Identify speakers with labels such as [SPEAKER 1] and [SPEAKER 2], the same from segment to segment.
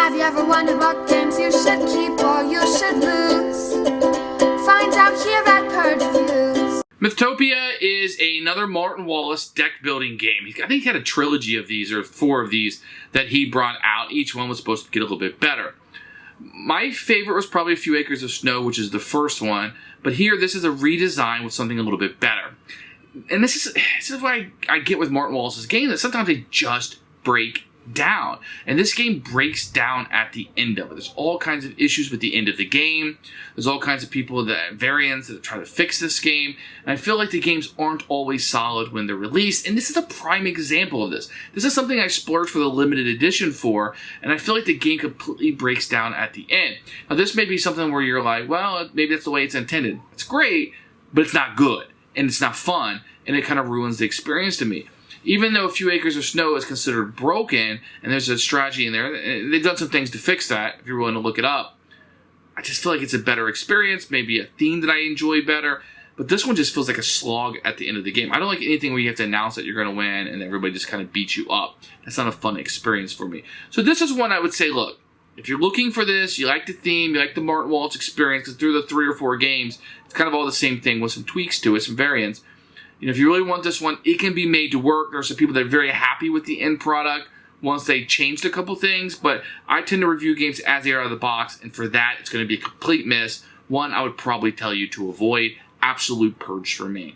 [SPEAKER 1] Have you ever wondered what games you should keep or you should lose? Find out here at Purge Reviews.
[SPEAKER 2] Mythotopia is another Martin Wallace deck building game. I think he had a trilogy of these, or 4 of these, that he brought out. Each one was supposed to get a little bit better. My favorite was probably A Few Acres of Snow, which is the first one. But here, this is a redesign with something a little bit better. And this is what I get with Martin Wallace's game, that sometimes they just break down. And this game breaks down at the end of it. There's all kinds of issues with the end of the game. There's all kinds of people, variants that try to fix this game. And I feel like the games aren't always solid when they're released. And this is a prime example of this. This is something I splurged for the limited edition for. And I feel like the game completely breaks down at the end. Now this may be something where you're like, well, maybe that's the way it's intended. It's great, but it's not good. And it's not fun. And it kind of ruins the experience to me. Even though A Few Acres of Snow is considered broken, and there's a strategy in there, they've done some things to fix that, if you're willing to look it up. I just feel like it's a better experience, maybe a theme that I enjoy better, but this one just feels like a slog at the end of the game. I don't like anything where you have to announce that you're going to win, and everybody just kind of beats you up. That's not a fun experience for me. So this is one I would say, look, if you're looking for this, you like the theme, you like the Martin Wallace experience, because through the 3 or 4 games, it's kind of all the same thing with some tweaks to it, some variants. You know, if you really want this one, it can be made to work. There are some people that are very happy with the end product once they changed a couple things, but I tend to review games as they are out of the box, and for that, it's going to be a complete miss. One I would probably tell you to avoid. Absolute purge for me.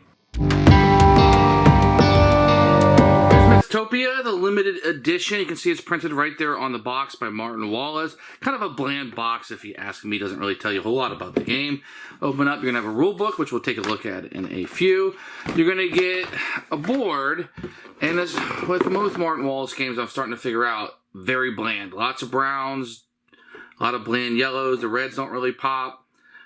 [SPEAKER 2] Mythotopia, the limited edition. You can see it's printed right there on the box by Martin Wallace. Kind of a bland box, if you ask me. Doesn't really tell you a whole lot about the game. Open up, you're going to have a rule book, which we'll take a look at in a few. You're going to get a board, and as with most Martin Wallace games, I'm starting to figure out, very bland. Lots of browns, a lot of bland yellows. The reds don't really pop.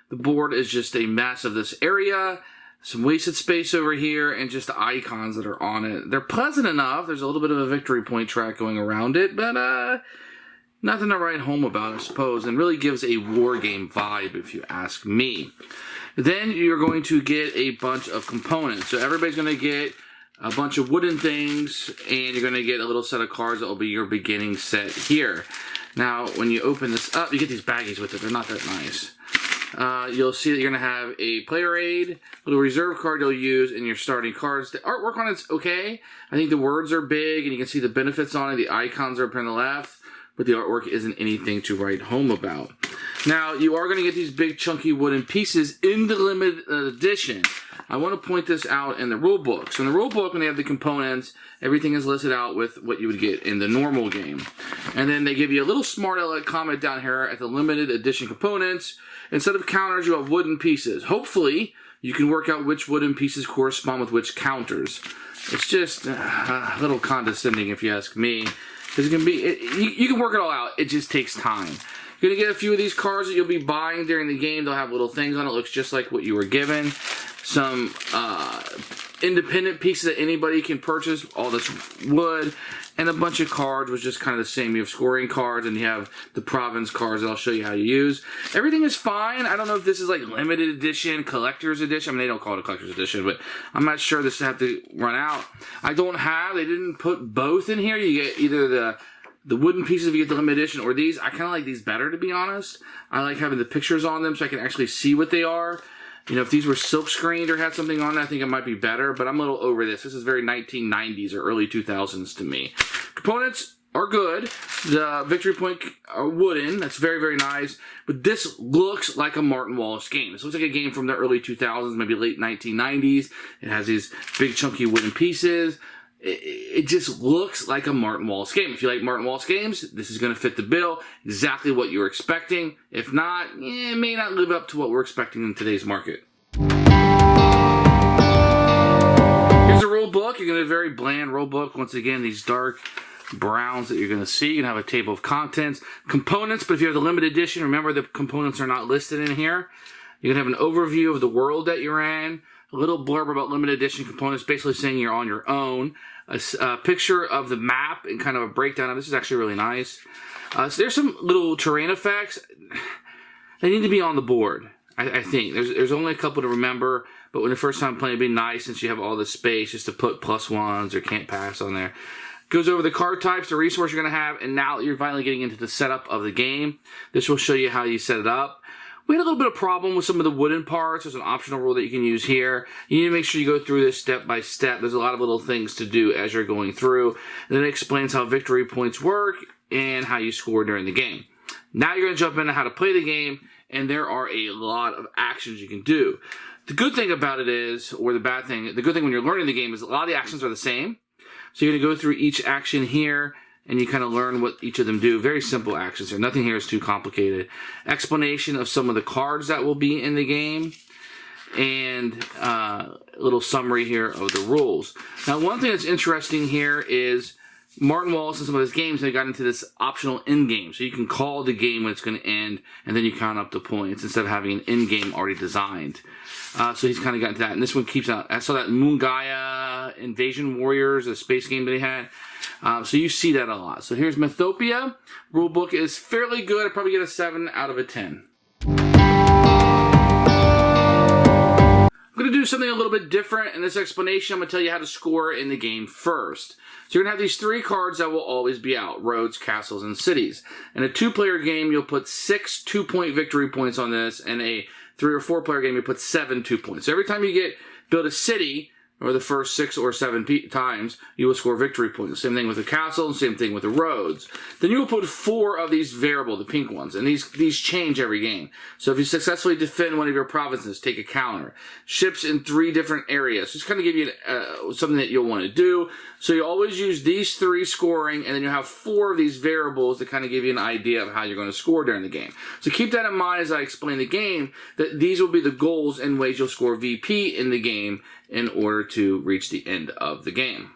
[SPEAKER 2] The board is just a mess of this area. Some wasted space over here, and just the icons that are on it. They're pleasant enough. There's a little bit of a victory point track going around it, but nothing to write home about, I suppose, and really gives a war game vibe, if you ask me. Then you're going to get a bunch of components. So everybody's going to get a bunch of wooden things, and you're going to get a little set of cards that will be your beginning set here. Now, when you open this up, you get these baggies with it. They're not that nice. You'll see that you're going to have a player aid, a little reserve card you'll use in your starting cards. The artwork on it's okay. I think the words are big, and you can see the benefits on it. The icons are up on the left, but the artwork isn't anything to write home about. Now, you are going to get these big chunky wooden pieces in the limited edition. I want to point this out in the rule book. So in the rule book, when they have the components, everything is listed out with what you would get in the normal game. And then they give you a little smart aleck comment down here at the limited edition components. Instead of counters, you have wooden pieces. Hopefully, you can work out which wooden pieces correspond with which counters. It's just a little condescending, if you ask me. Because it can be, you can work it all out. It just takes time. You're going to get a few of these cards that you'll be buying during the game. They'll have little things on it. Looks just like what you were given. Some independent pieces that anybody can purchase. All this wood. And a bunch of cards, which is kind of the same. You have scoring cards, and you have the province cards that I'll show you how to use. Everything is fine. I don't know if this is like limited edition, collector's edition. I mean, they don't call it a collector's edition, but I'm not sure this will have to run out. They didn't put both in here. You get either the wooden pieces if you get the limited edition, or these. I kind of like these better, to be honest. I like having the pictures on them so I can actually see what they are. You know, if these were silk screened or had something on it, I think it might be better, but I'm a little over this. This is very 1990s or early 2000s to me. Components are good. The victory point are wooden. That's very, very nice. But this looks like a Martin Wallace game. This looks like a game from the early 2000s, maybe late 1990s. It has these big chunky wooden pieces. It just looks like a Martin Wallace game. If you like Martin Wallace games, this is going to fit the bill. Exactly what you're expecting. If not, it may not live up to what we're expecting in today's market. Here's a rule book. You're going to get a very bland rule book. Once again, these dark browns that you're going to see. You're going to have a table of contents. Components, but if you have the limited edition, remember the components are not listed in here. You're going to have an overview of the world that you're in. A little blurb about limited edition components, basically saying you're on your own. A picture of the map and kind of a breakdown of this is actually really nice. So there's some little terrain effects. They need to be on the board, I think. There's only a couple to remember, but when the first time playing, it'd be nice since you have all this space just to put +1s or can't pass on there. Goes over the card types, the resource you're going to have, and now you're finally getting into the setup of the game. This will show you how you set it up. We had a little bit of problem with some of the wooden parts. There's an optional rule that you can use here. You need to make sure you go through this step by step. There's a lot of little things to do as you're going through. And then it explains how victory points work and how you score during the game. Now you're going to jump into how to play the game, and there are a lot of actions you can do. The good thing about it is, or the bad thing, the good thing when you're learning the game is a lot of the actions are the same. So you're going to go through each action here, and you kind of learn what each of them do. Very simple actions here. Nothing here is too complicated. Explanation of some of the cards that will be in the game, and a little summary here of the rules. Now, one thing that's interesting here is Martin Wallace and some of his games, they got into this optional end game. So you can call the game when it's going to end, and then you count up the points instead of having an end game already designed. So he's kind of got into that. And this one keeps out. I saw that Moon Gaia Invasion Warriors, a space game that he had. So you see that a lot. So here's Mythotopia. Rulebook is fairly good. I'd probably get a 7 out of a 10. I'm going to do something a little bit different in this explanation. I'm going to tell you how to score in the game first. So you're going to have these 3 cards that will always be out: roads, castles, and cities. In a 2-player game, you'll put 6 2-point victory points on this. In a 3 or 4-player game, you put 7 2-points. So every time you build a city, or the first 6 or 7 times, you will score victory points. Same thing with the castle, same thing with the roads. Then you will put 4 of these variable, the pink ones, and these change every game. So if you successfully defend one of your provinces, take a counter. Ships in 3 different areas. Just kind of give you something that you'll want to do. So you always use these 3 scoring, and then you have 4 of these variables to kind of give you an idea of how you're going to score during the game. So keep that in mind as I explain the game, that these will be the goals and ways you'll score VP in the game in order to reach the end of the game.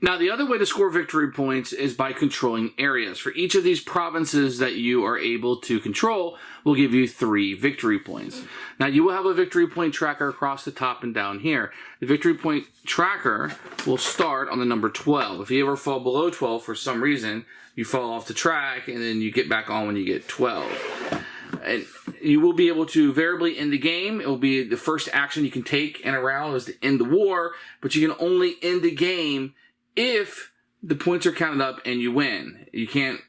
[SPEAKER 2] Now, the other way to score victory points is by controlling areas. For each of these provinces that you are able to control will give you 3 victory points. Now, you will have a victory point tracker across the top and down here. The victory point tracker will start on the number 12. If you ever fall below 12 for some reason, you fall off the track, and then you get back on when you get 12. And you will be able to variably end the game. It will be the first action you can take in a round is to end the war, but you can only end the game if the points are counted up and you win. You can't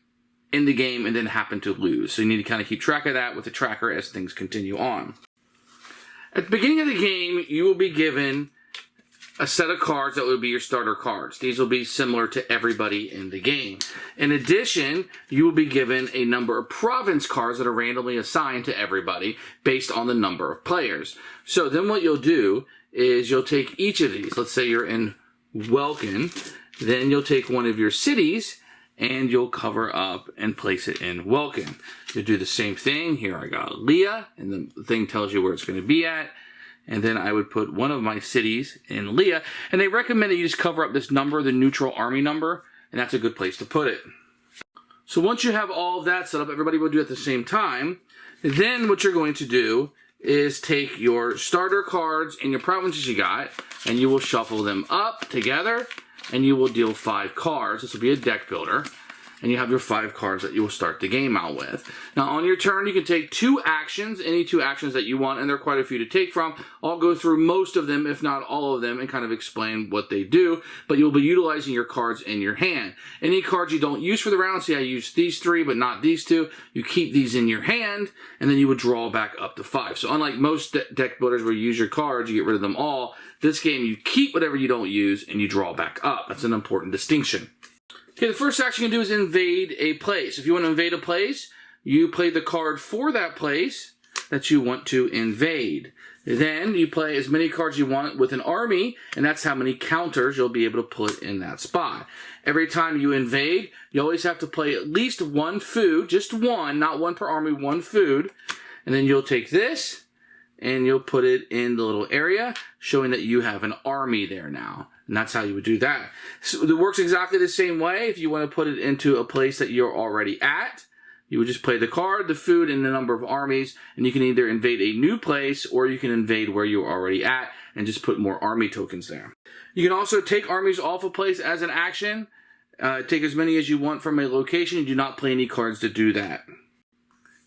[SPEAKER 2] end the game and then happen to lose. So you need to kind of keep track of that with the tracker as things continue on. At the beginning of the game, you will be given a set of cards that will be your starter cards. These will be similar to everybody in the game. In addition, you will be given a number of province cards that are randomly assigned to everybody based on the number of players. So then what you'll do is you'll take each of these. Let's say you're in Welkin. Then you'll take one of your cities and you'll cover up and place it in Welkin. You'll do the same thing. Here I got Leah, and the thing tells you where it's going to be at. And then I would put one of my cities in Leah. And they recommend that you just cover up this number, the neutral army number, and that's a good place to put it. So once you have all of that set up, everybody will do it at the same time. Then what you're going to do is take your starter cards and your provinces you got, and you will shuffle them up together, and you will deal 5 cards. This will be a deck builder. And you have your 5 cards that you will start the game out with. Now, on your turn, you can take 2 actions, any 2 actions that you want, and there are quite a few to take from. I'll go through most of them, if not all of them, and kind of explain what they do, but you'll be utilizing your cards in your hand. Any cards you don't use for the round, see I used these 3, but not these 2, you keep these in your hand, and then you would draw back up to 5. So unlike most deck builders where you use your cards, you get rid of them all, this game you keep whatever you don't use, and you draw back up. That's an important distinction. Okay, the first action you can do is invade a place. If you want to invade a place, you play the card for that place that you want to invade. Then you play as many cards you want with an army, and that's how many counters you'll be able to put in that spot. Every time you invade, you always have to play at least 1 food, just 1, not 1 per army, 1 food. And then you'll take this, and you'll put it in the little area, showing that you have an army there now. And that's how you would do that. So it works exactly the same way. If you want to put it into a place that you're already at, you would just play the card, the food, and the number of armies, and you can either invade a new place or you can invade where you're already at and just put more army tokens there. You can also take armies off a place as an action. Take as many as you want from a location. You do not play any cards to do that.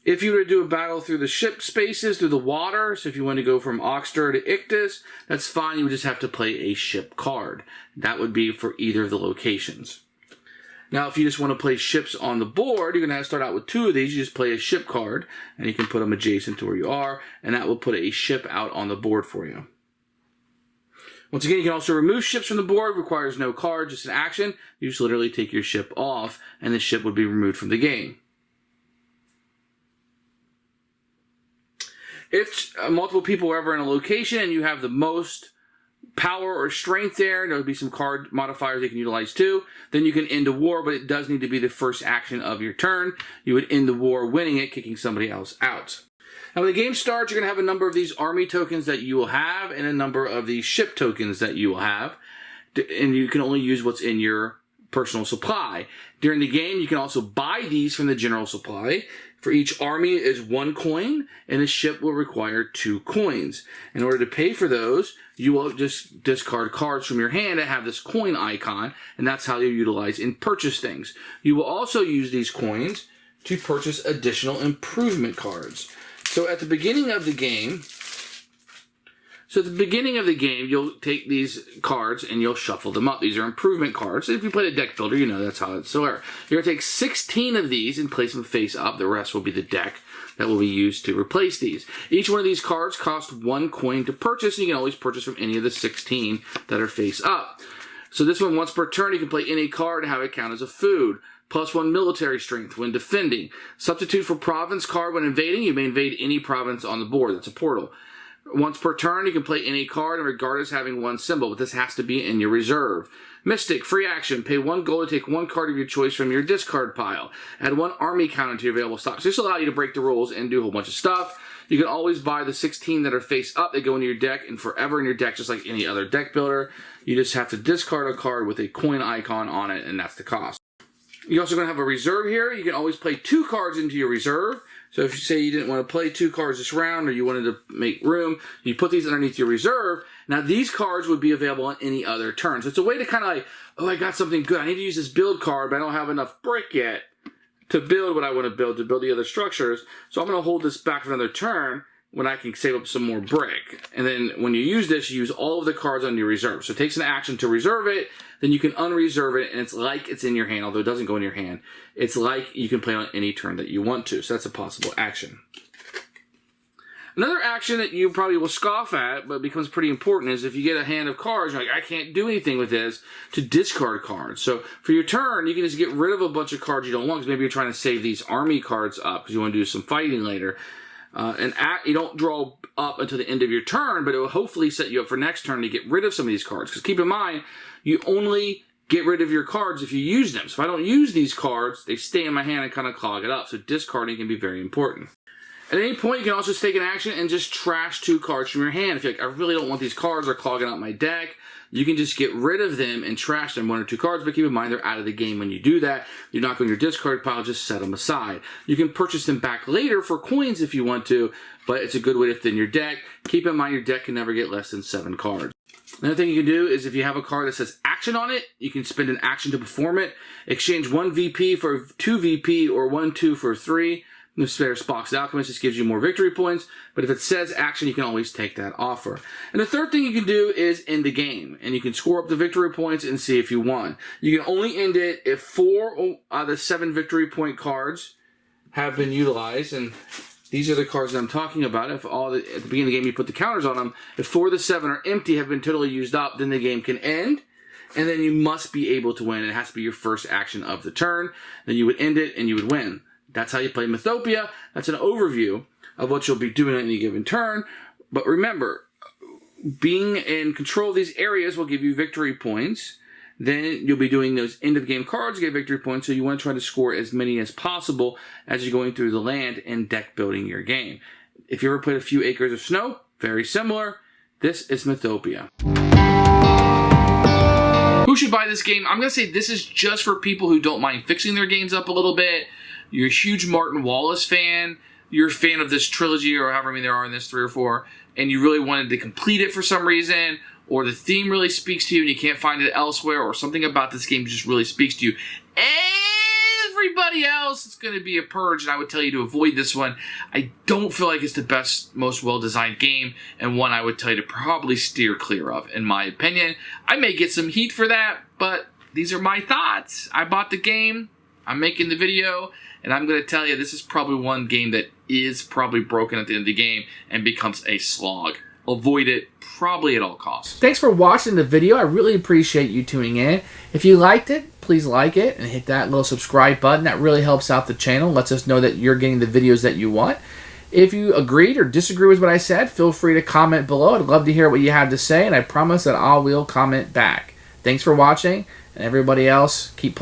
[SPEAKER 2] If you were to do a battle through the ship spaces, through the water, so if you want to go from Oxter to Ictus, that's fine. You would just have to play a ship card. That would be for either of the locations. Now, if you just want to play ships on the board, you're going to have to start out with 2 of these. You just play a ship card, and you can put them adjacent to where you are, and that will put a ship out on the board for you. Once again, you can also remove ships from the board. Requires no card, just an action. You just literally take your ship off, and the ship would be removed from the game. If multiple people are ever in a location and you have the most power or strength there'll be some card modifiers they can utilize too. Then you can end a war, but it does need to be the first action of your turn. You would end the war winning it, kicking somebody else out. Now, when the game starts, you're going to have a number of these army tokens that you will have and a number of these ship tokens that you will have. And you can only use what's in your personal supply. During the game, you can also buy these from the general supply. For each army is 1 coin, and a ship will require 2 coins. In order to pay for those, you will just discard cards from your hand that have this coin icon, and that's how you utilize and purchase things. You will also use these coins to purchase additional improvement cards. So at the beginning of the game, you'll take these cards and you'll shuffle them up. These are improvement cards. If you play the deck builder, you know that's how it's works. You're going to take 16 of these and place them face up. The rest will be the deck that will be used to replace these. Each one of these cards costs 1 coin to purchase, and you can always purchase from any of the 16 that are face up. So this one, once per turn, you can play any card and have it count as a food. +1 military strength when defending. Substitute for province card when invading. You may invade any province on the board. That's a portal. Once per turn, you can play any card and regard as having 1 symbol, but this has to be in your reserve. Mystic, free action. Pay 1 gold to take 1 card of your choice from your discard pile. Add 1 army counter to your available stock. So this will allow you to break the rules and do a whole bunch of stuff. You can always buy the 16 that are face up. They go into your deck and forever in your deck, just like any other deck builder. You just have to discard a card with a coin icon on it, and that's the cost. You're also going to have a reserve here. You can always play 2 cards into your reserve. So if you say you didn't want to play 2 cards this round, or you wanted to make room, you put these underneath your reserve. Now these cards would be available on any other turn. So it's a way to kind of like, oh, I got something good. I need to use this build card, but I don't have enough brick yet to build what I want to build the other structures. So I'm going to hold this back for another turn when I can save up some more brick. And then when you use this, you use all of the cards on your reserve. So it takes an action to reserve it, then you can unreserve it, and it's like it's in your hand, although it doesn't go in your hand. It's like you can play on any turn that you want to. So that's a possible action. Another action that you probably will scoff at, but becomes pretty important, is if you get a hand of cards, you're like, I can't do anything with this, to discard cards. So for your turn, you can just get rid of a bunch of cards you don't want, because maybe you're trying to save these army cards up because you want to do some fighting later. You don't draw up until the end of your turn, but it will hopefully set you up for next turn to get rid of some of these cards. Because keep in mind, you only get rid of your cards if you use them. So if I don't use these cards, they stay in my hand and kind of clog it up. So discarding can be very important. At any point, you can also take an action and just trash 2 cards from your hand. If you're like, I really don't want these cards, they're clogging up my deck, you can just get rid of them and trash them, 1 or 2 cards, but keep in mind they're out of the game when you do that. You're not going to your discard pile, just set them aside. You can purchase them back later for coins if you want to, but it's a good way to thin your deck. Keep in mind your deck can never get less than 7 cards. Another thing you can do is if you have a card that says action on it, you can spend an action to perform it. Exchange 1 VP for 2 VP or 1-2 for 3. The spare Spock's Alchemist just gives you more victory points, but if it says action, you can always take that offer. And the third thing you can do is end the game, and you can score up the victory points and see if you won. You can only end it if 4 out of the 7 victory point cards have been utilized, and these are the cards that I'm talking about. If at the beginning of the game you put the counters on them, if 4 of the 7 are empty, have been totally used up, then the game can end. And then you must be able to win. It has to be your first action of the turn. Then you would end it and you would win. That's how you play Mythotopia. That's an overview of what you'll be doing on any given turn. But remember, being in control of these areas will give you victory points. Then you'll be doing those end-of-game cards to get victory points, so you want to try to score as many as possible as you're going through the land and deck building your game. If you ever played A Few Acres of Snow, very similar. This is Mythotopia. Who should buy this game? I'm going to say this is just for people who don't mind fixing their games up a little bit. You're a huge Martin Wallace fan. You're a fan of this trilogy, or however many there are in this, 3 or 4, and you really wanted to complete it for some reason, or the theme really speaks to you and you can't find it elsewhere, or something about this game just really speaks to you. Everybody else, it's going to be a Purge, and I would tell you to avoid this one. I don't feel like it's the best, most well-designed game, and one I would tell you to probably steer clear of, in my opinion. I may get some heat for that, but these are my thoughts. I bought the game. I'm making the video. And I'm going to tell you, this is probably one game that is probably broken at the end of the game and becomes a slog. Avoid it probably at all costs. Thanks for watching the video. I really appreciate you tuning in. If you liked it, please like it and hit that little subscribe button. That really helps out the channel. Lets us know that you're getting the videos that you want. If you agreed or disagree with what I said, feel free to comment below. I'd love to hear what you have to say, and I promise that I will comment back. Thanks for watching, and everybody else, keep playing.